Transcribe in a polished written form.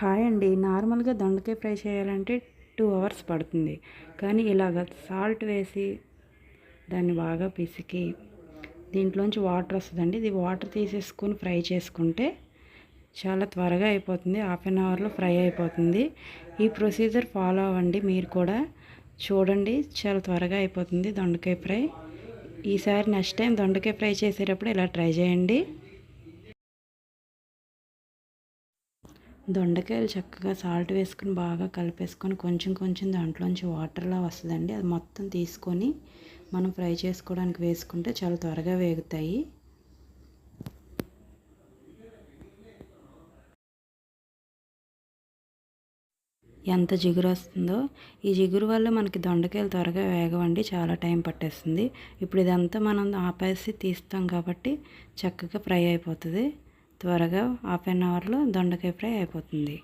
Hi అండి. నార్మల్గా దొండకాయ ఫ్రై చేయాలంటే 2 అవర్స్ పడుతుంది. కానీ ఇలాగ సాల్ట్ వేసి దాన్ని బాగా పిసికి దీంట్లోంచి వాటర్ వస్తుందండి. ఇది వాటర్ తీసేసుకొని ఫ్రై చేసుకుంటే చాలా త్వరగా అయిపోతుంది. హాఫ్ అన్ అవర్లో ఫ్రై అయిపోతుంది. ఈ ప్రొసీజర్ ఫాలో అవ్వండి మీరు కూడా. చూడండి, చాలా త్వరగా అయిపోతుంది దొండకాయ ఫ్రై. ఈసారి నెక్స్ట్ టైం దొండకాయ ఫ్రై చేసేటప్పుడు ఇలా ట్రై చేయండి. దొండకాయలు చక్కగా సాల్ట్ వేసుకుని బాగా కలిపేసుకొని కొంచెం కొంచెం దాంట్లోంచి వాటర్లా వస్తుందండి. అది మొత్తం తీసుకొని మనం ఫ్రై చేసుకోవడానికి వేసుకుంటే చాలా త్వరగా వేగుతాయి. ఎంత జిగురు వస్తుందో, ఈ జిగురు వల్ల మనకి దొండకాయలు త్వరగా వేగవండి, చాలా టైం పట్టేస్తుంది. ఇప్పుడు ఇదంతా మనం ఆపేసి తీస్తాం కాబట్టి చక్కగా ఫ్రై అయిపోతుంది. త్వరగా హాఫ్ అన్ అవర్లో దొండకాయ ఫ్రై అయిపోతుంది.